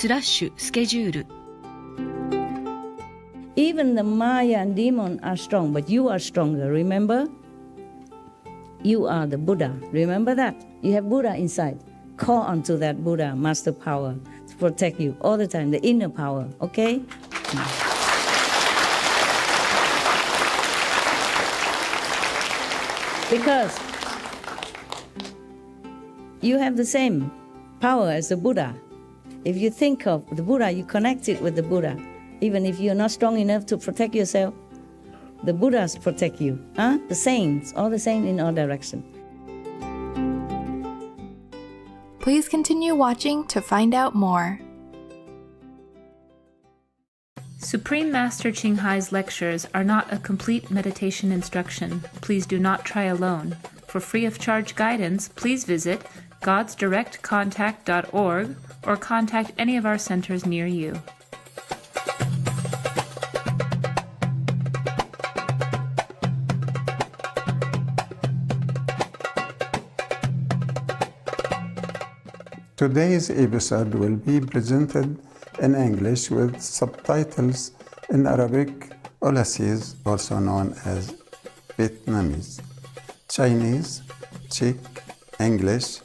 スケジュール Even the Maya and demon are strong, but you are stronger, remember? You are the Buddha. Remember that? You have Buddha inside. Call onto that Buddha, master power, to protect you all the time, the inner power, okay? Because you have the same power as the Buddha. If you think of the Buddha, you connect it with the Buddha. Even if you're not strong enough to protect yourself, the Buddhas protect you. The saints, all the saints in all directions. Please continue watching to find out more. Supreme Master Ching Hai's lectures are not a complete meditation instruction. Please do not try alone. For free of charge guidance, please visit godsdirectcontact.org or contact any of our centers near you. Today's episode will be presented in English with subtitles in Arabic, Aulasese, also known as Vietnamese, Chinese, Czech, English,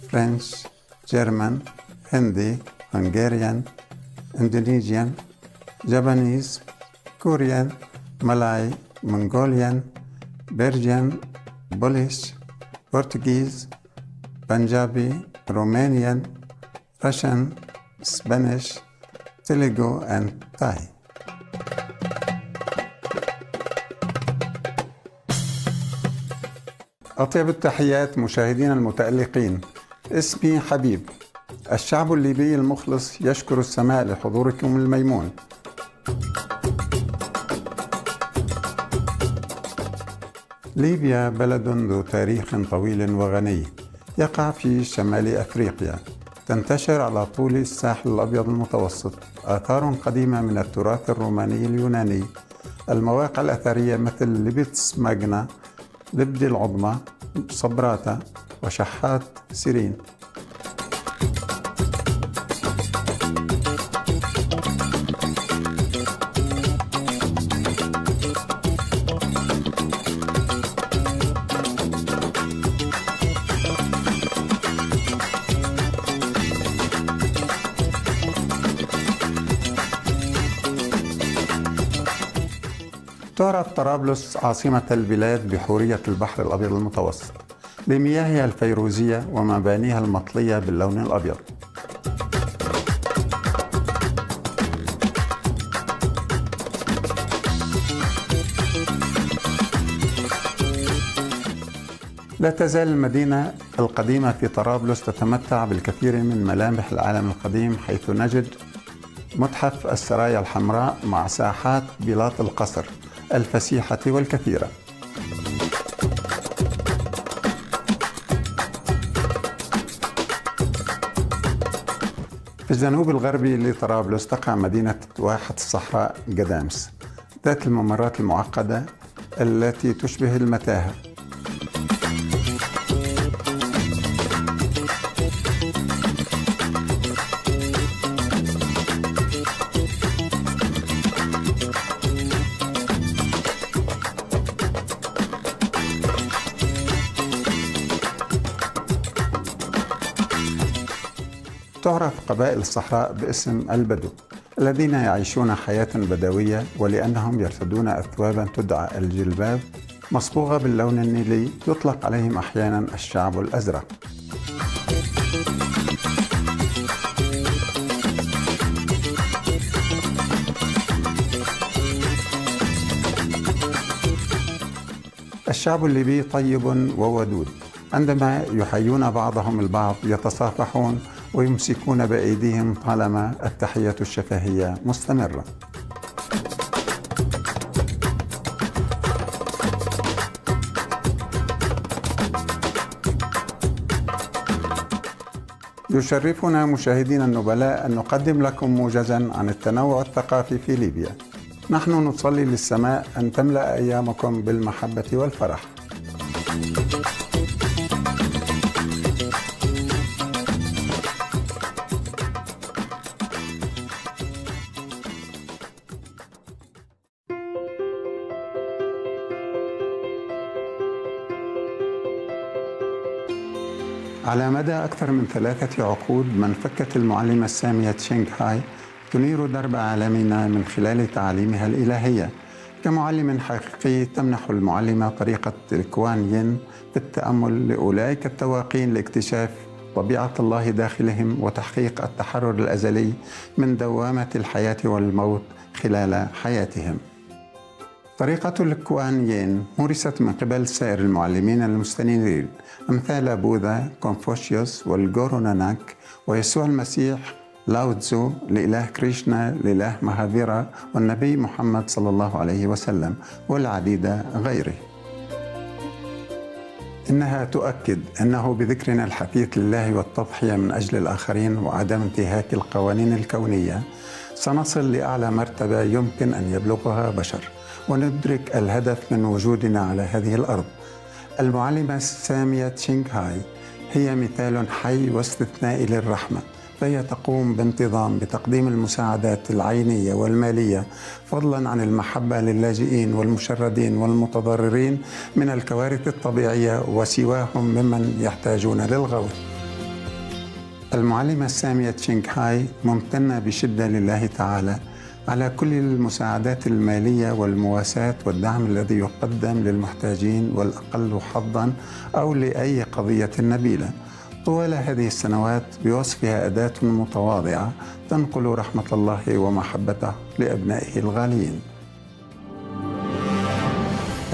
French, German, Hindi, Hungarian, Indonesian, Japanese, Korean, Malay, Mongolian, Belgian, Polish, Portuguese, Punjabi, Romanian, Russian, Spanish, Telugu, and Thai. أطيب التحيات مشاهدينا المتألقين. اسمي حبيب. الشعب الليبي المخلص يشكر السماء لحضوركم الميمون. ليبيا بلد ذو تاريخ طويل وغني، يقع في شمال أفريقيا، تنتشر على طول الساحل الأبيض المتوسط آثار قديمة من التراث الروماني اليوناني، المواقع الأثرية مثل لبتس ماجنا، لبدي العظمى، صبراتا، وشحات سيرين. تعرف طرابلس عاصمة البلاد بحورية البحر الأبيض المتوسط لمياهها الفيروزية ومبانيها المطلية باللون الأبيض. لا تزال المدينة القديمة في طرابلس تتمتع بالكثير من ملامح العالم القديم، حيث نجد متحف السرايا الحمراء مع ساحات بلاط القصر الفسيحة والكثيرة. في الجنوب الغربي لطرابلس تقع مدينة واحة الصحراء قدامس ذات الممرات المعقدة التي تشبه المتاهة. تعرف قبائل الصحراء باسم البدو الذين يعيشون حياة بدوية، ولأنهم يرتدون أثوابا تدعى الجلباب مصبوغة باللون النيلي، يطلق عليهم أحيانا الشعب الأزرق. الشعب الليبي طيب وودود، عندما يحيون بعضهم البعض يتصافحون ويمسكون بأيديهم طالما التحية الشفهية مستمرة. يشرفنا مشاهدينا النبلاء أن نقدم لكم موجزا عن التنوع الثقافي في ليبيا. نحن نصلي للسماء أن تملأ أيامكم بالمحبة والفرح. على مدى أكثر من 3 عقود منفكة المعلمة السامية تشينغ هاي تنير درب عالمنا من خلال تعاليمها الإلهية. كمعلم حقيقي تمنح المعلمة طريقة الكوان ين في التأمل لأولئك التواقين لاكتشاف طبيعة الله داخلهم وتحقيق التحرر الأزلي من دوامة الحياة والموت خلال حياتهم. طريقة الكوان ين مورست من قبل سائر المعلمين المستنيرين أمثال بوذا، كونفوشيوس والجورو ناناك ويسوع المسيح، لاو تزو، لإله كريشنا، لإله مهافيرا، والنبي محمد صلى الله عليه وسلم، والعديد غيره. إنها تؤكد أنه بذكرنا الحثيث لله والتضحية من أجل الآخرين وعدم انتهاك القوانين الكونية سنصل لأعلى مرتبة يمكن أن يبلغها بشر وندرك الهدف من وجودنا على هذه الأرض. المعلمة السامية تشينغ هاي هي مثال حي واستثنائي للرحمة، فهي تقوم بانتظام بتقديم المساعدات العينية والمالية فضلا عن المحبة للاجئين والمشردين والمتضررين من الكوارث الطبيعية وسواهم ممن يحتاجون للغوث. المعلمة السامية تشينغ هاي ممتنة بشدة لله تعالى على كل المساعدات المالية والمواساة والدعم الذي يقدم للمحتاجين والأقل حظا أو لأي قضية نبيلة طوال هذه السنوات، بوصفها أداة متواضعة تنقل رحمة الله ومحبته لأبنائه الغاليين.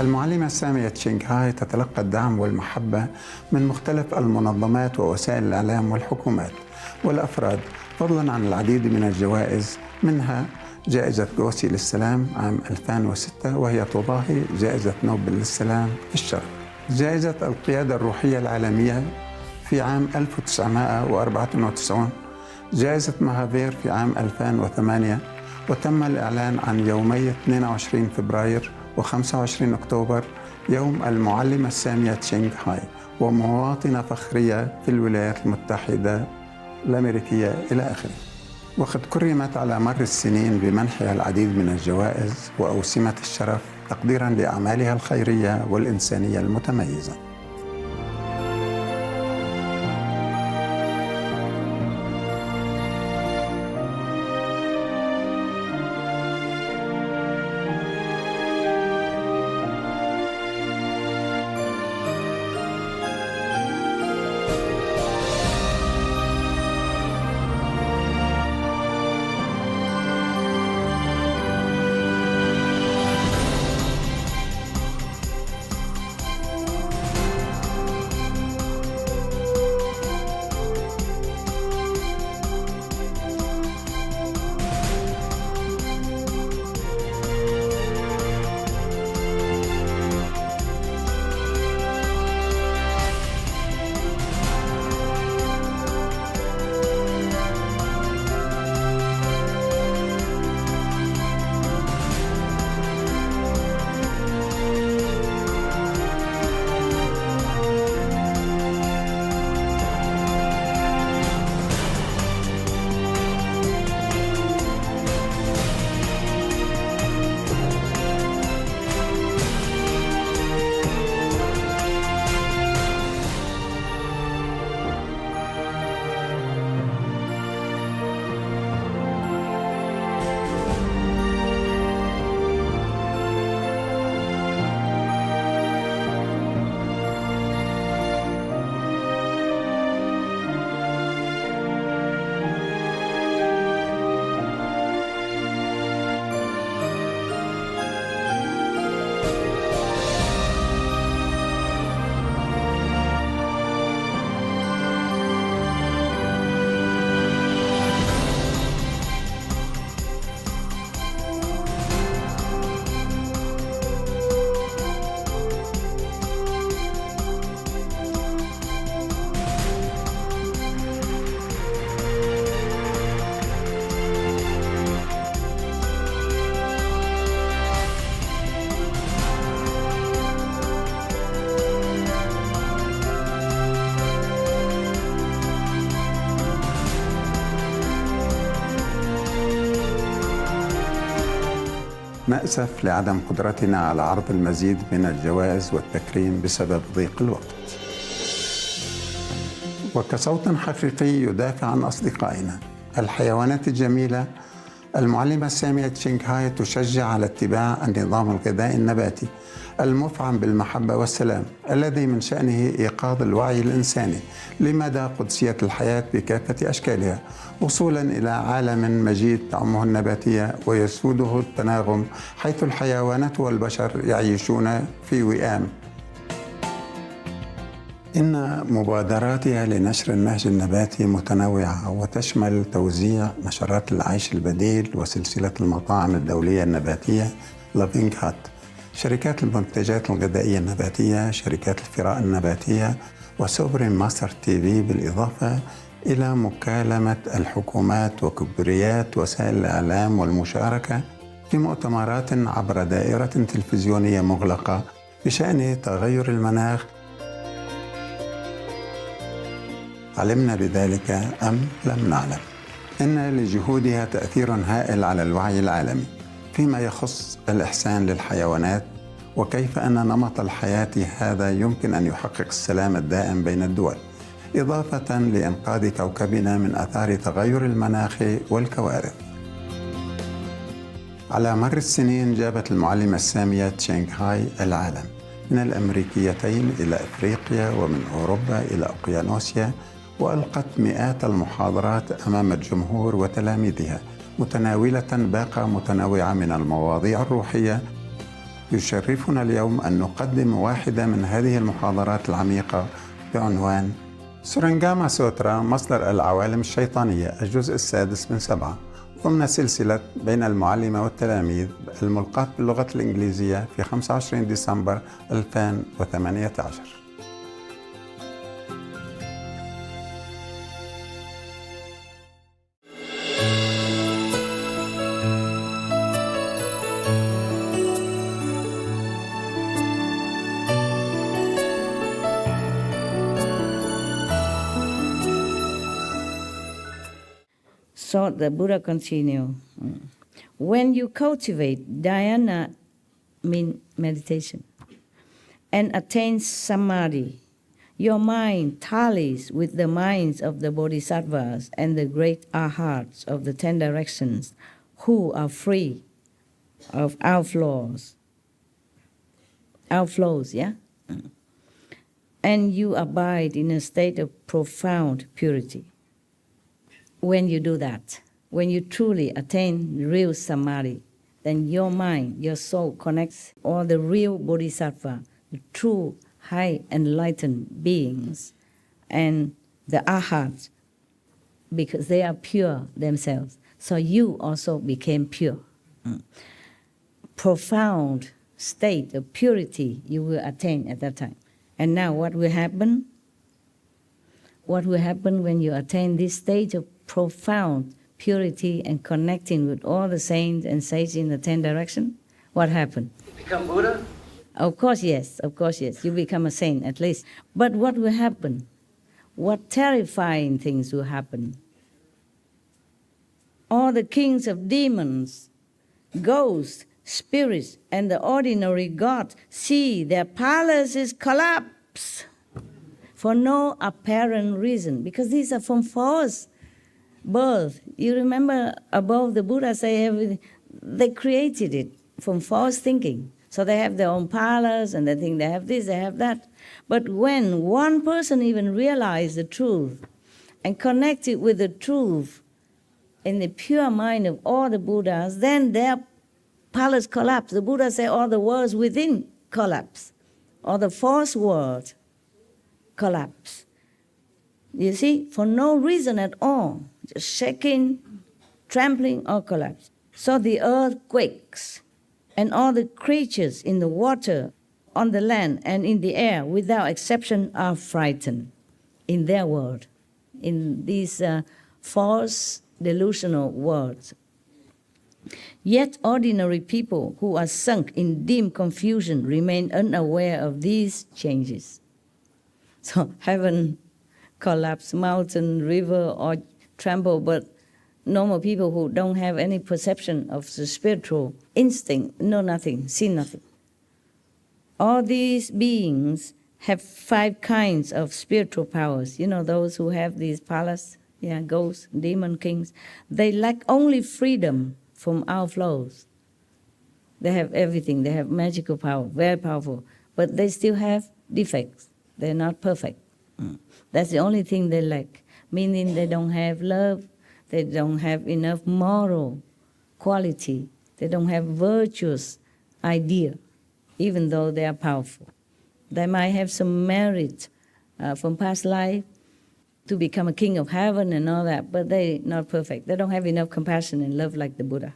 المعلمة السامية تشينغ هاي تتلقى الدعم والمحبة من مختلف المنظمات ووسائل الإعلام والحكومات والأفراد، فضلا عن العديد من الجوائز، منها جائزة غوثي للسلام عام 2006 وهي تضاهي جائزة نوبل للسلام في الشرق، جائزة القيادة الروحية العالمية في عام 1994، جائزة مهافير في عام 2008، وتم الإعلان عن يومي 22 فبراير و25 أكتوبر يوم المعلمة السامية تشينغ هاي، ومواطنة فخرية في الولايات المتحدة الأمريكية إلى آخره. وقد كرمت على مر السنين بمنحها العديد من الجوائز وأوسمة الشرف تقديرا لأعمالها الخيرية والإنسانية المتميزة. نأسف لعدم قدرتنا على عرض المزيد من الجوائز والتكريم بسبب ضيق الوقت. وكصوت حقيقي يدافع عن أصدقائنا الحيوانات الجميلة. المعلمة السامية تشينغهاي تشجع على اتباع النظام الغذائي النباتي المفعم بالمحبة والسلام، الذي من شأنه إيقاظ الوعي الإنساني لمدى قدسية الحياة بكافة أشكالها، وصولا إلى عالم مجيد تعمه النباتية ويسوده التناغم، حيث الحيوانات والبشر يعيشون في وئام. إن مبادراتها لنشر النهج النباتي متنوعة وتشمل توزيع نشرات العيش البديل وسلسلة المطاعم الدولية النباتية لافينغ هات، شركات المنتجات الغذائية النباتية، شركات الثراء النباتية، وسوبريم ماستر تي في، بالإضافة إلى مكالمة الحكومات وكبريات وسائل الإعلام والمشاركة في مؤتمرات عبر دائرة تلفزيونية مغلقة بشأن تغير المناخ. علمنا بذلك أم لم نعلم؟ إن لجهودها تأثير هائل على الوعي العالمي فيما يخص الإحسان للحيوانات، وكيف أن نمط الحياة هذا يمكن أن يحقق السلام الدائم بين الدول، إضافة لإنقاذ كوكبنا من آثار تغير المناخ والكوارث. على مر السنين جابت المعلمة السامية تشينغهاي العالم من الأمريكيتين إلى أفريقيا ومن أوروبا إلى أوقيانوسيا، وألقت مئات المحاضرات أمام الجمهور وتلاميذها، متناولة باقة متنوعة من المواضيع الروحية. يشرفنا اليوم أن نقدم واحدة من هذه المحاضرات العميقة بعنوان سورانغاما سوترا، مصدر العوالم الشيطانية، الجزء السادس من 7، ضمن سلسلة بين المعلمة والتلاميذ الملقاة باللغة الإنجليزية في 25 ديسمبر 2018. So the Buddha continued, when you cultivate dhyana, mean meditation, and attain samadhi, your mind tallies with the minds of the bodhisattvas and the great arhats of the 10 directions, who are free of outflows, yeah? And you abide in a state of profound purity. When you do that, when you truly attain real samadhi, then your mind, your soul connects all the real bodhisattva, the true high enlightened beings, and the arhats, because they are pure themselves. So you also became pure. Profound state of purity you will attain at that time. And now what will happen? What will happen when you attain this stage of profound purity and connecting with all the saints and sages in the 10 directions? What happened? You become Buddha? Of course, yes. You become a saint at least. But what will happen? What terrifying things will happen? All the kings of demons, ghosts, spirits, and the ordinary gods see their palaces collapse for no apparent reason, because these are from false birth. You remember above the Buddha say everything, they created it from false thinking. So they have their own palace and they think they have this, they have that. But when one person even realized the truth and connected with the truth in the pure mind of all the Buddhas, then their palace collapsed. The Buddha said all the worlds within collapse, all the false world collapse. You see, for no reason at all, just shaking, trampling, or collapse. So the earth quakes, and all the creatures in the water, on the land, and in the air, without exception, are frightened in their world, in these false, delusional worlds. Yet ordinary people who are sunk in dim confusion remain unaware of these changes. So heaven collapse, mountain, river, or tremble, but normal people who don't have any perception of the spiritual instinct know nothing, see nothing. All these beings have 5 kinds of spiritual powers. You know, those who have these palace, ghosts, demon kings, they lack only freedom from outflows. They have everything. They have magical power, very powerful, but they still have defects. They're not perfect. That's the only thing they lack, meaning they don't have love, they don't have enough moral quality, they don't have virtuous idea, even though they are powerful. They might have some merit from past life to become a king of heaven and all that, but they're not perfect. They don't have enough compassion and love like the Buddha.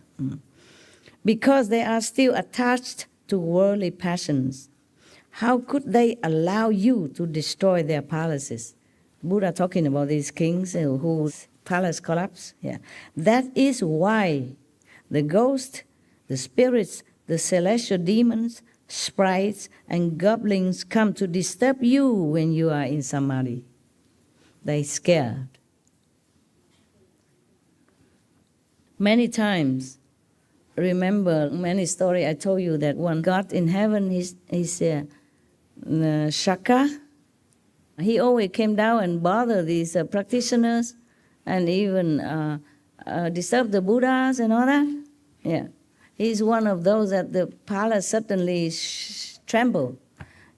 Because they are still attached to worldly passions. How could they allow you to destroy their palaces? Buddha talking about these kings whose palace collapsed. Yeah. That is why the ghosts, the spirits, the celestial demons, sprites, and goblins come to disturb you when you are in samadhi. They're scared. Many times, remember many story I told you that one God in heaven, he's Shaka. He always came down and bothered these practitioners and even disturb the Buddhas and all that. Yeah. He's one of those that the palace suddenly tremble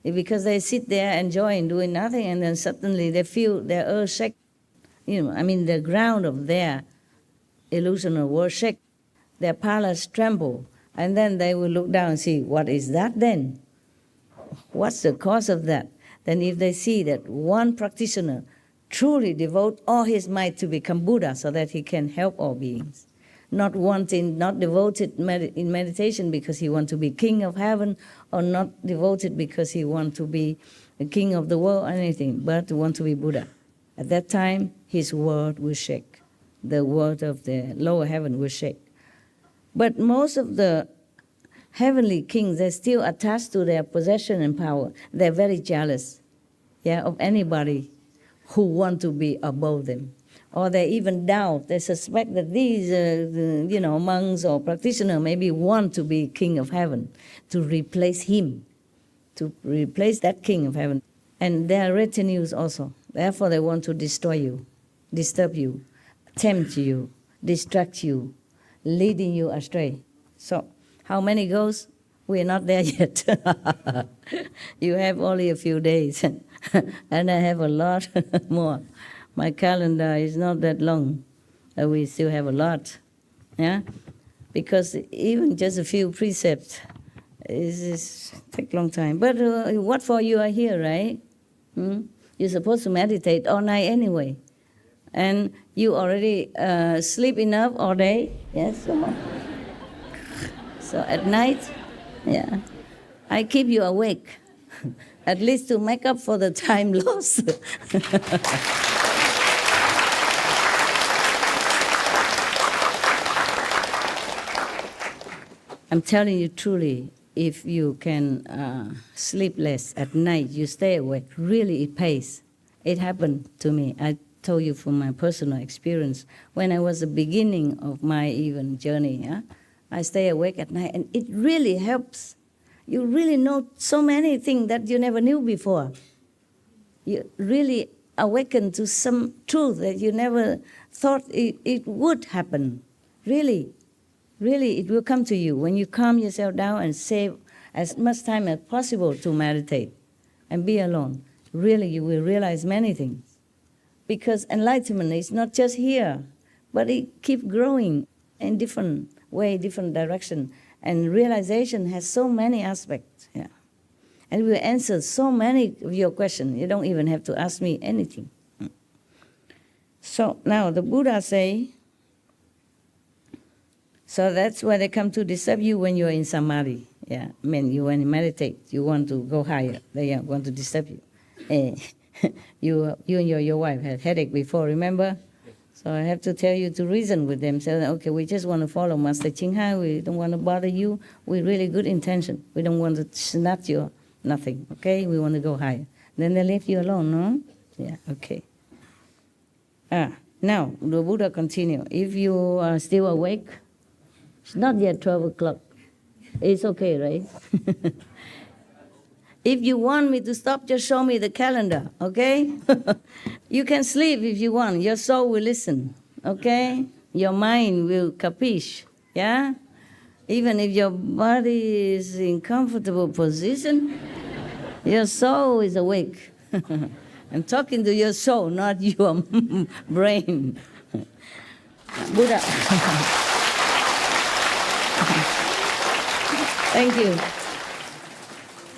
because they sit there enjoying, doing nothing, and then suddenly they feel their earth shake. The ground of their illusional world shake. Their palace tremble, and then they will look down and see, what is that then? What's the cause of that? Then if they see that one practitioner truly devote all his might to become Buddha so that he can help all beings, not devoted in meditation because he wants to be king of heaven, or not devoted because he wants to be a king of the world or anything, but want to be Buddha. At that time, his world will shake. The world of the lower heaven will shake. But most of the heavenly kings, they're still attached to their possession and power. They're very jealous, of anybody who want to be above them. Or they even doubt, they suspect that these, monks or practitioners maybe want to be king of heaven, to replace him, to replace that king of heaven. And their retinues also. Therefore, they want to destroy you, disturb you, tempt you, distract you, leading you astray. So, how many goes? We're not there yet. You have only a few days, and I have a lot more. My calendar is not that long. We still have a lot, because even just a few precepts is take a long time. But what for you are here, right? You're supposed to meditate all night anyway. And you already sleep enough all day, yes? So at night, I keep you awake, at least to make up for the time lost. I'm telling you truly, if you can sleep less at night, you stay awake, really it pays. It happened to me. I told you from my personal experience. When I was the beginning of my even journey, I stay awake at night, and it really helps. You really know so many things that you never knew before. You really awaken to some truth that you never thought it would happen. Really, it will come to you when you calm yourself down and save as much time as possible to meditate and be alone. Really, you will realize many things. Because enlightenment is not just here, but it keeps growing in different way, different direction. And realization has so many aspects. And it will answer so many of your questions. You don't even have to ask me anything. So now the Buddha say, so that's why they come to disturb you when you're in samadhi. You when you meditate, you want to go higher. They want to disturb you. You and your wife had headache before, remember? So I have to tell you to reason with them. Say, okay, we just want to follow Master Ching Hai. We don't want to bother you. With really good intention. We don't want to snatch you nothing, okay? We want to go higher. Then they leave you alone, no? Yeah, okay. Now, the Buddha continue. If you are still awake, it's not yet 12 o'clock. It's okay, right? If you want me to stop, just show me the calendar, okay? You can sleep if you want. Your soul will listen, okay? Your mind will capiche, yeah? Even if your body is in comfortable position, your soul is awake. I'm talking to your soul, not your brain. Buddha. Thank you.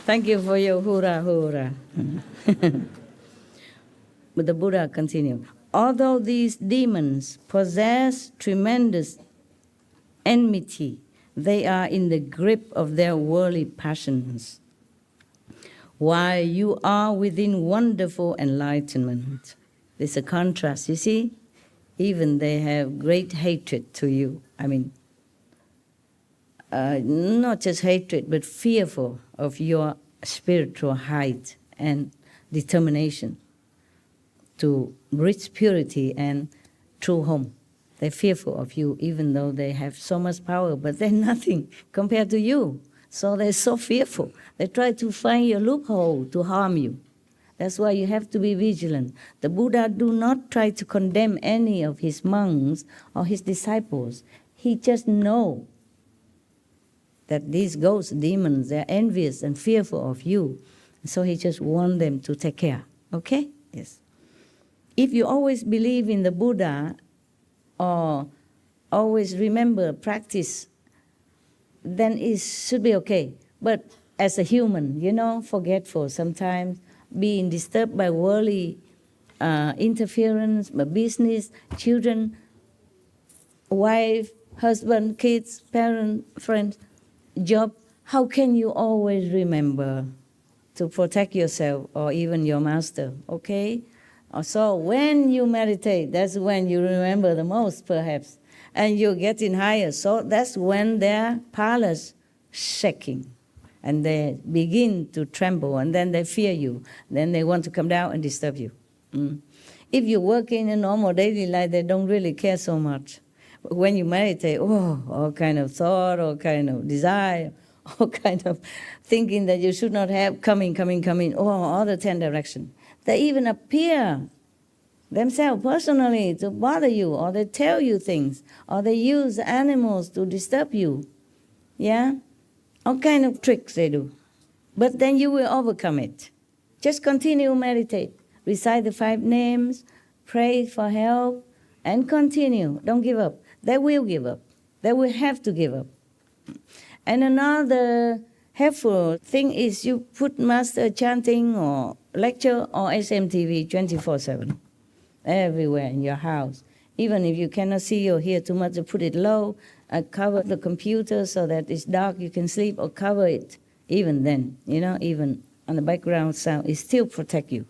Thank you for your hurrah, hurrah. But the Buddha continued, although these demons possess tremendous enmity, they are in the grip of their worldly passions, while you are within wonderful enlightenment. There's a contrast, you see? Even they have great hatred to you. I mean, not just hatred, but fearful of your spiritual height and determination to reach purity and true home. They're fearful of you, even though they have so much power, but they're nothing compared to you. So they're so fearful. They try to find a loophole to harm you. That's why you have to be vigilant. The Buddha do not try to condemn any of his monks or his disciples. He just knows that these ghosts, demons, they're envious and fearful of you. So he just wants them to take care. Okay? Yes. If you always believe in the Buddha or always remember, practice, then it should be okay. But as a human, forgetful sometimes, being disturbed by worldly interference, by business, children, wife, husband, kids, parents, friends, job, how can you always remember to protect yourself or even your master, okay? So when you meditate, that's when you remember the most, perhaps, and you're getting higher. So that's when their palace shaking, and they begin to tremble, and then they fear you. Then they want to come down and disturb you. If you work in a normal daily life, they don't really care so much. But when you meditate, all kind of thought, all kind of desire, all kind of thinking that you should not have coming, all the 10 directions. They even appear themselves personally to bother you, or they tell you things, or they use animals to disturb you. Yeah? All kind of tricks they do. But then you will overcome it. Just continue meditate. Recite the 5 names, pray for help, and continue. Don't give up. They will give up. They will have to give up. And another helpful thing is you put master chanting or lecture or SMTV 24/7 everywhere in your house. Even if you cannot see or hear too much, put it low, cover the computer so that it's dark, you can sleep, or cover it. Even then, even on the background sound, it still protect you.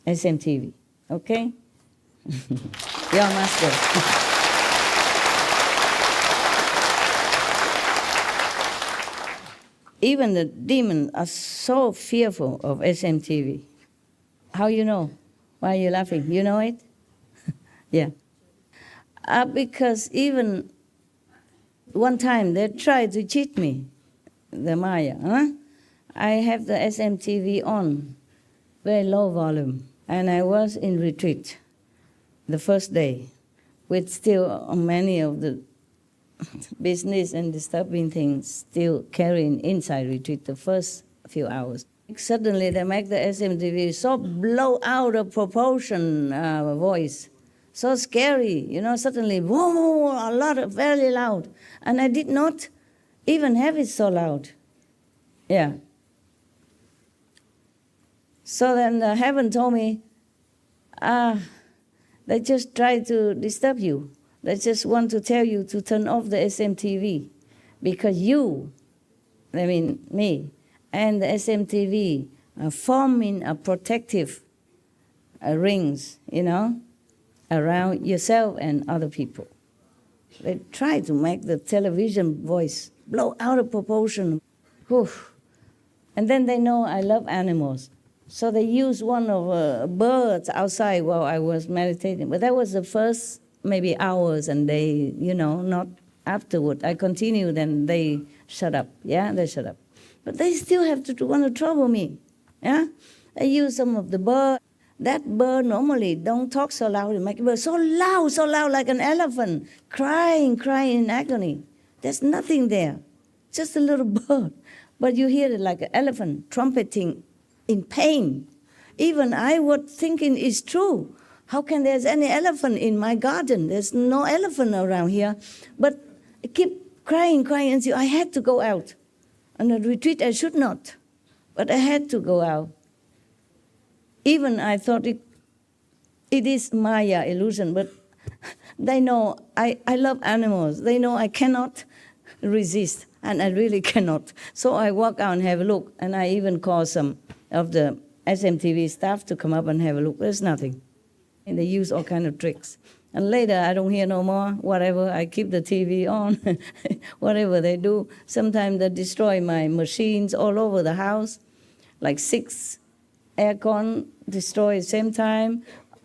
SMTV, okay? Your master. Even the demons are so fearful of SMTV. How you know? Why are you laughing? You know it? Yeah. Because even one time they tried to cheat me, the Maya. I have the SMTV on, very low volume, and I was in retreat the first day with still many of the business and disturbing things still carrying inside retreat the first few hours. Suddenly they make the SMTV so blow out of proportion voice, so scary, suddenly, whoa, a lot of very loud. And I did not even have it so loud. Yeah. So then heaven told me, they just try to disturb you. They just want to tell you to turn off the SMTV because you, I mean me, and the SMTV are forming a protective rings, around yourself and other people. They try to make the television voice blow out of proportion. Whew. And then they know I love animals. So they used one of birds outside while I was meditating. But that was the first maybe hours, and they, not afterward. I continued and they shut up. Yeah, they shut up. But they still have to want to trouble me. Yeah? I use some of the bird. That bird normally don't talk so loud. It make bird so loud like an elephant, crying in agony. There's nothing there, just a little bird. But you hear it like an elephant trumpeting in pain. Even I was thinking it's true. How can there's any elephant in my garden? There's no elephant around here. But I keep crying, and so I had to go out. On a retreat, I should not. But I had to go out. Even I thought it is Maya illusion, but they know I love animals. They know I cannot resist, and I really cannot. So I walk out and have a look, and I even call some of the SMTV staff to come up and have a look. There's nothing. And they use all kind of tricks. And later, I don't hear no more, whatever. I keep the TV on, whatever they do. Sometimes they destroy my machines all over the house, like 6 aircon destroyed at the same time,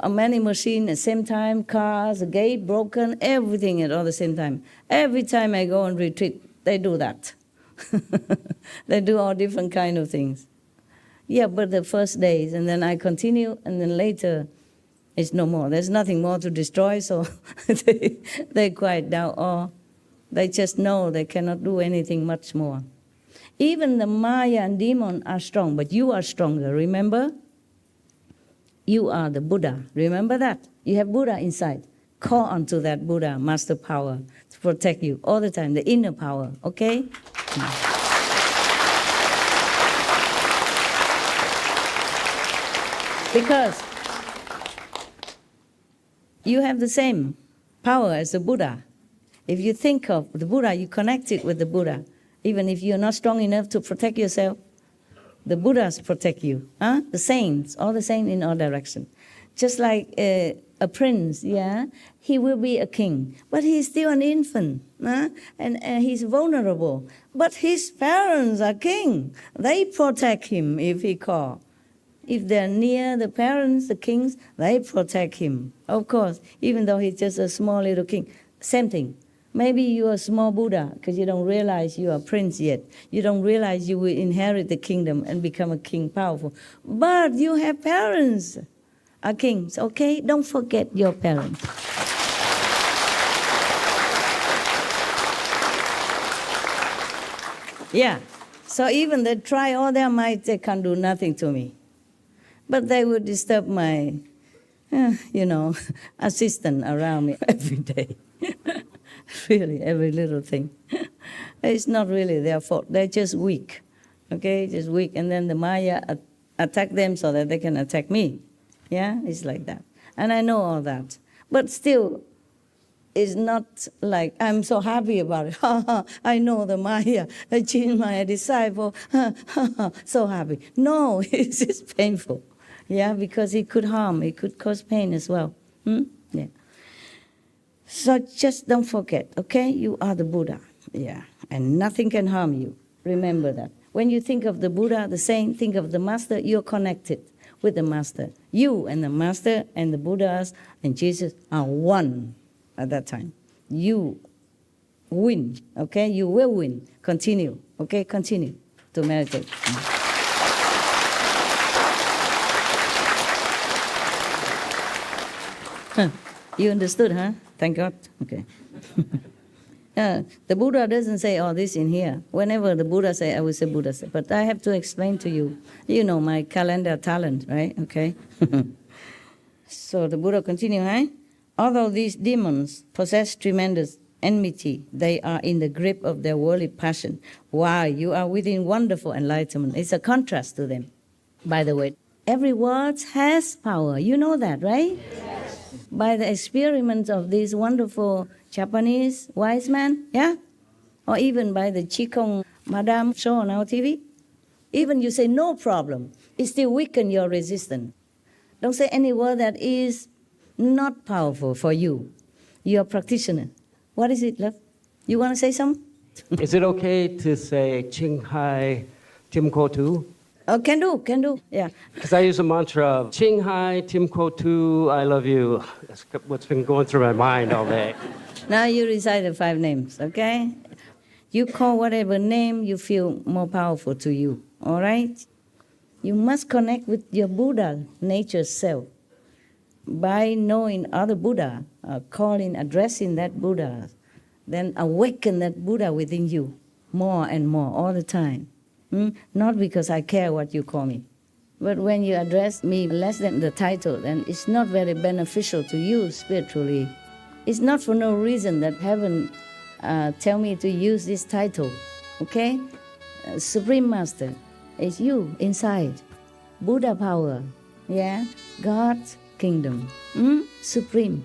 many machines at the same time, cars, a gate broken, everything at all the same time. Every time I go on retreat, they do that. They do all different kind of things. Yeah, but the first days, and then I continue, and then later, it's no more. There's nothing more to destroy, so they quiet down, or they just know they cannot do anything much more. Even the Maya and demon are strong, but you are stronger, remember? You are the Buddha, remember that? You have Buddha inside. Call on to that Buddha, master power, to protect you all the time, the inner power, okay? Because you have the same power as the Buddha. If you think of the Buddha, you connect it with the Buddha. Even if you're not strong enough to protect yourself, the Buddhas protect you. Huh? The saints, all the saints in all directions. Just like a prince, yeah, he will be a king, but he's still an infant, huh? And he's vulnerable. But his parents are king. They protect him if he calls. If they're near the parents, the kings, they protect him. Of course, even though he's just a small little king. Same thing. Maybe you're a small Buddha because you don't realize you are a prince yet. You don't realize you will inherit the kingdom and become a king powerful. But you have parents, are kings, okay? Don't forget your parents. Yeah. So even they try all their might, they can't do nothing to me. But they would disturb my, assistant around me every day. Really, every little thing. It's not really their fault. They're just weak, okay? Just weak. And then the Maya attack them so that they can attack me. Yeah, it's like that. And I know all that. But still, it's not like I'm so happy about it. I know the Maya, my disciple, so happy. No, it's just painful. Yeah, because it could harm, it could cause pain as well. Yeah. So just don't forget, okay? You are the Buddha, yeah, and nothing can harm you. Remember that. When you think of the Buddha, the saint, think of the master, you're connected with the master. You and the master and the Buddhas and Jesus are one at that time. You win, okay? You will win. Continue, okay? Continue to meditate. You understood, huh? Thank God. Okay. The Buddha doesn't say all this in here. Whenever the Buddha say, I will say Buddha say. But I have to explain to you. You know my calendar talent, right? Okay. So the Buddha continue, huh? Although these demons possess tremendous enmity, they are in the grip of their worldly passion. While you are within wonderful enlightenment. It's a contrast to them. By the way, every word has power. You know that, right? Yes. By the experiments of these wonderful Japanese wise men, yeah? Or even by the Qigong Madame show on our TV. Even you say no problem, it still weaken your resistance. Don't say any word that is not powerful for you. You're a practitioner. What is it, love? You want to say something? Is it okay to say Ching Hai Tim Ko Tu? Oh, can do, yeah. Because I use a mantra of Ching Hai Tim Ko Tu, I love you. That's what's been going through my mind all day. Now you recite the 5 names, okay? You call whatever name you feel more powerful to you, all right? You must connect with your Buddha nature self. By knowing other Buddha, calling, addressing that Buddha, then awaken that Buddha within you more and more all the time. Not because I care what you call me. But when you address me less than the title, then it's not very beneficial to you spiritually. It's not for no reason that heaven tell me to use this title, okay? Supreme Master, it's you inside. Buddha power, yeah? God's kingdom, supreme.